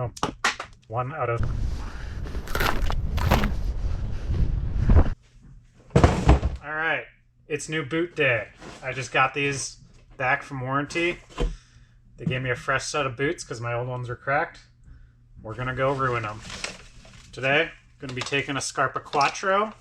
Boom. 1 out of... Alright, it's new boot day. I just got these back from warranty. They gave me a fresh set of boots because my old ones were cracked. We're gonna go ruin them. Today, I'm gonna be taking a Scarpa Quattro,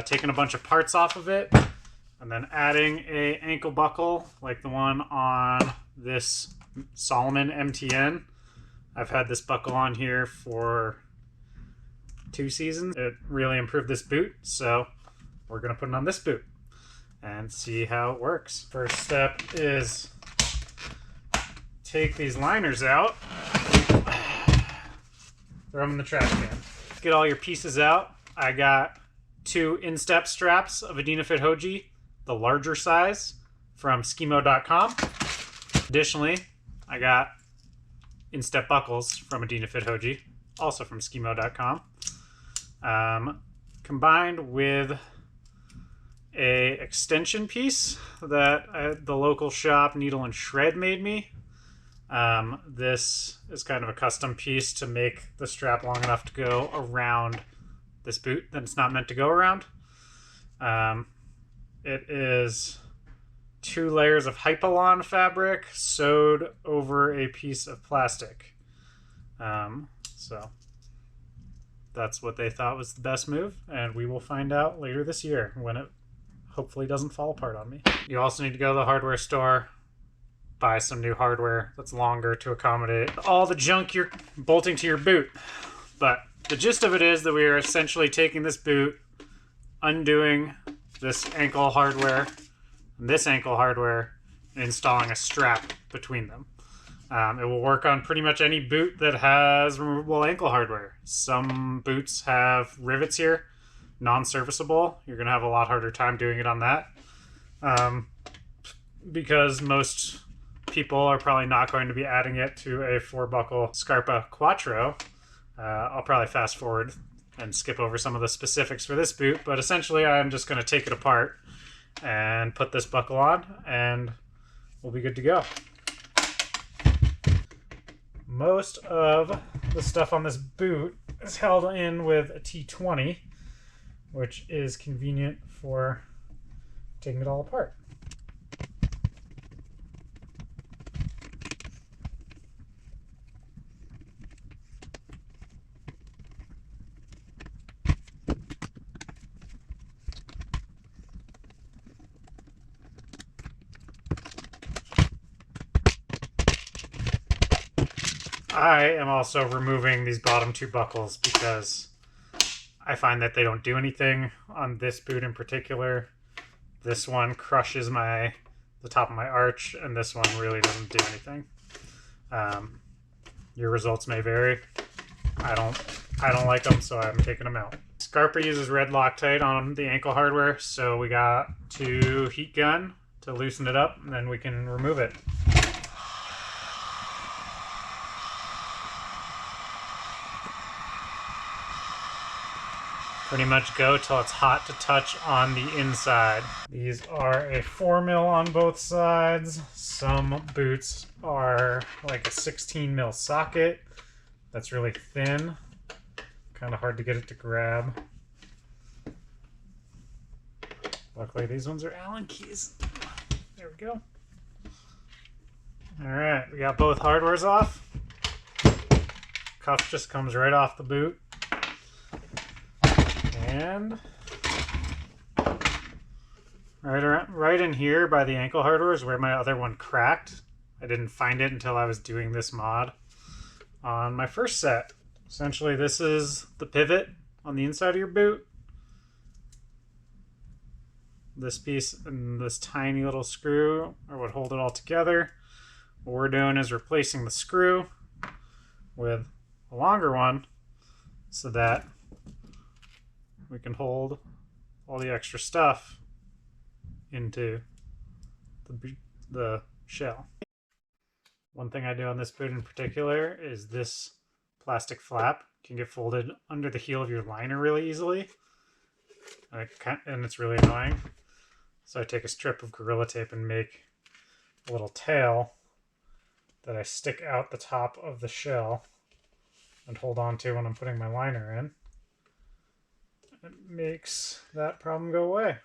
taking a bunch of parts off of it, and then adding a ankle buckle like the one on this Solomon MTN. I've had this buckle on here for 2 seasons. It really improved this boot, so we're gonna put it on this boot and see how it works. First step is take these liners out, throw them in the trash can. Get all your pieces out. I got 2 instep straps of Adina-Fit Hoji, the larger size, from Schemo.com. Additionally, I got instep buckles from Adina-Fit Hoji, also from Schemo.com, combined with a extension piece that the local shop Needle and Shred made me. This is kind of a custom piece to make the strap long enough to go around this boot that it's not meant to go around. It is 2 layers of Hypalon fabric sewed over a piece of plastic. So that's what they thought was the best move, and we will find out later this year when it hopefully doesn't fall apart on me. You also need to go to the hardware store, buy some new hardware that's longer to accommodate all the junk you're bolting to your boot. But the gist of it is that we are essentially taking this boot, undoing this ankle hardware and this ankle hardware, and installing a strap between them. It will work on pretty much any boot that has removable ankle hardware. Some boots have rivets here, non-serviceable. You're going to have a lot harder time doing it on that. Because most people are probably not going to be adding it to a 4-buckle Scarpa Quattro. I'll probably fast forward and skip over some of the specifics for this boot, but essentially I'm just going to take it apart and put this buckle on, and we'll be good to go. Most of the stuff on this boot is held in with a T20, which is convenient for taking it all apart. I am also removing these bottom 2 buckles because I find that they don't do anything on this boot in particular. This one crushes the top of my arch, and this one really doesn't do anything. Your results may vary. I don't like them, so I'm taking them out. Scarpa uses red Loctite on the ankle hardware, so we got to heat gun to loosen it up, and then we can remove it. Pretty much go till it's hot to touch on the inside. These are a 4mm on both sides. Some boots are like a 16mm socket. That's really thin. Kind of hard to get it to grab. Luckily these ones are Allen keys. There we go. Alright, we got both hardwares off. Cuff just comes right off the boot. And right in here by the ankle hardware is where my other one cracked. I didn't find it until I was doing this mod on my first set. Essentially, this is the pivot on the inside of your boot. This piece and this tiny little screw are what hold it all together. What we're doing is replacing the screw with a longer one so that we can hold all the extra stuff into the shell. One thing I do on this boot in particular is this plastic flap can get folded under the heel of your liner really easily. And it's really annoying. So I take a strip of Gorilla Tape and make a little tail that I stick out the top of the shell and hold on to when I'm putting my liner in. It makes that problem go away.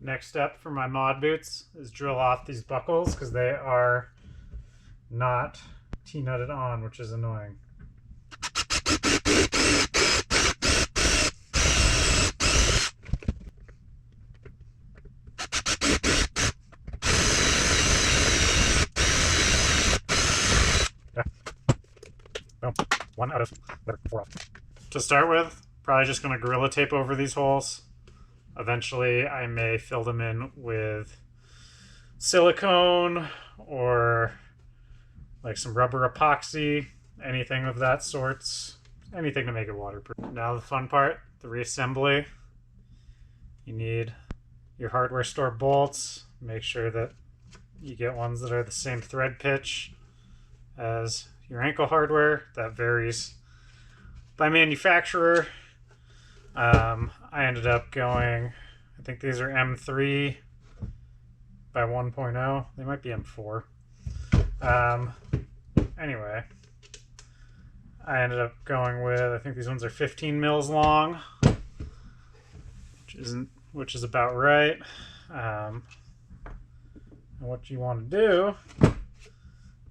Next step for my mod boots is drill off these buckles because they are not T-nutted on, which is annoying. Oh, 1 out of 4. To start with, probably just going to Gorilla Tape over these holes. Eventually, I may fill them in with silicone or like some rubber epoxy, anything of that sorts, anything to make it waterproof. Now the fun part, the reassembly. You need your hardware store bolts. Make sure that you get ones that are the same thread pitch as your ankle hardware. That varies by manufacturer. I ended up going, I think these are M3 by 1.0. They might be M4. Anyway, I ended up going with, I think these ones are 15 mils long, which is about right. And what you want to do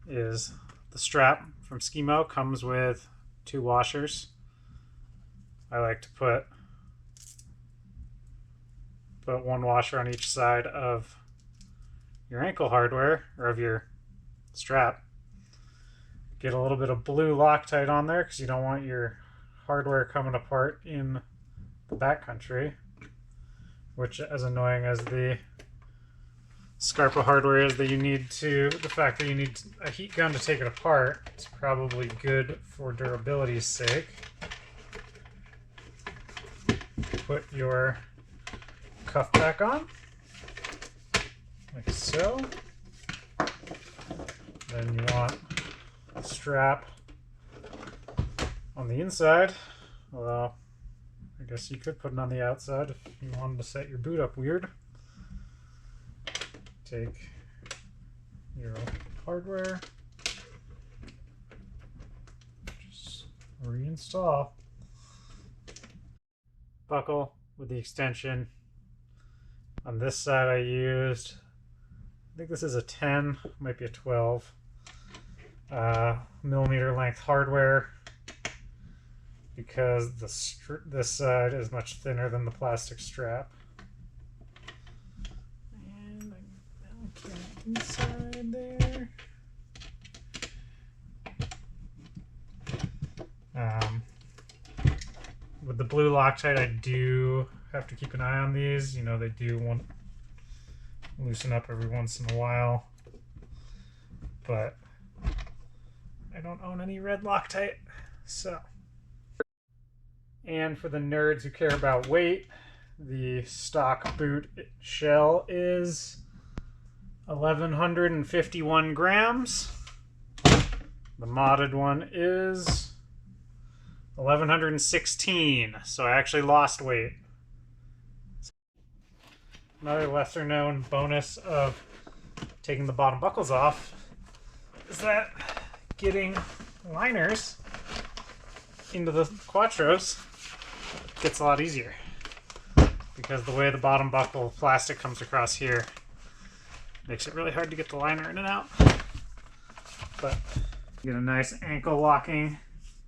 is the strap from Skimo comes with 2 washers. I like to put 1 washer on each side of your ankle hardware, or of your strap. Get a little bit of blue Loctite on there because you don't want your hardware coming apart in the backcountry, which, as annoying as the Scarpa hardware is, that the fact that you need a heat gun to take it apart, it's probably good for durability's sake. Put your cuff back on, like so. Then you want a strap on the inside, although I guess you could put it on the outside if you wanted to set your boot up weird. Take your hardware, just reinstall. Buckle with the extension. On this side I used, I think this is a 10, might be a 12 millimeter length hardware, because this side is much thinner than the plastic strap. And I get inside there. With the blue Loctite, I do have to keep an eye on these. You know, they do want to loosen up every once in a while. But I don't own any red Loctite, so. And for the nerds who care about weight, the stock boot shell is 1,151 grams. The modded one is 1,116, so I actually lost weight. Another lesser known bonus of taking the bottom buckles off is that getting liners into the Quattros gets a lot easier, because the way the bottom buckle plastic comes across here makes it really hard to get the liner in and out. But you get a nice ankle locking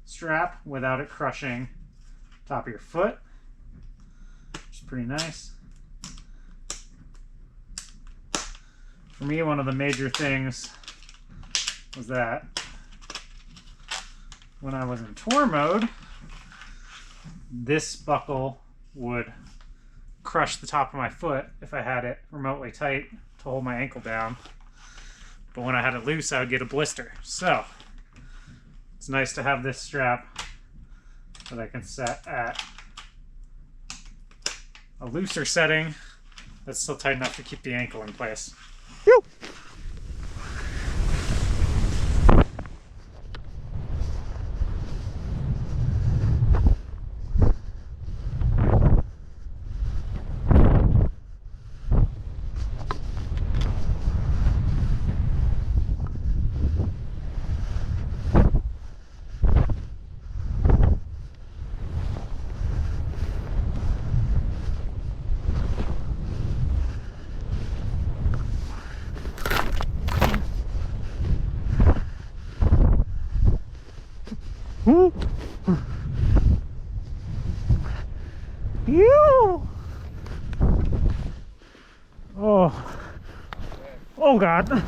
strap without it crushing top of your foot, which is pretty nice. For me, one of the major things was that when I was in tour mode, this buckle would crush the top of my foot if I had it remotely tight to hold my ankle down. But when I had it loose, I would get a blister. So it's nice to have this strap that I can set at a looser setting that's still tight enough to keep the ankle in place. Yo. Woo. You. Oh. Oh God.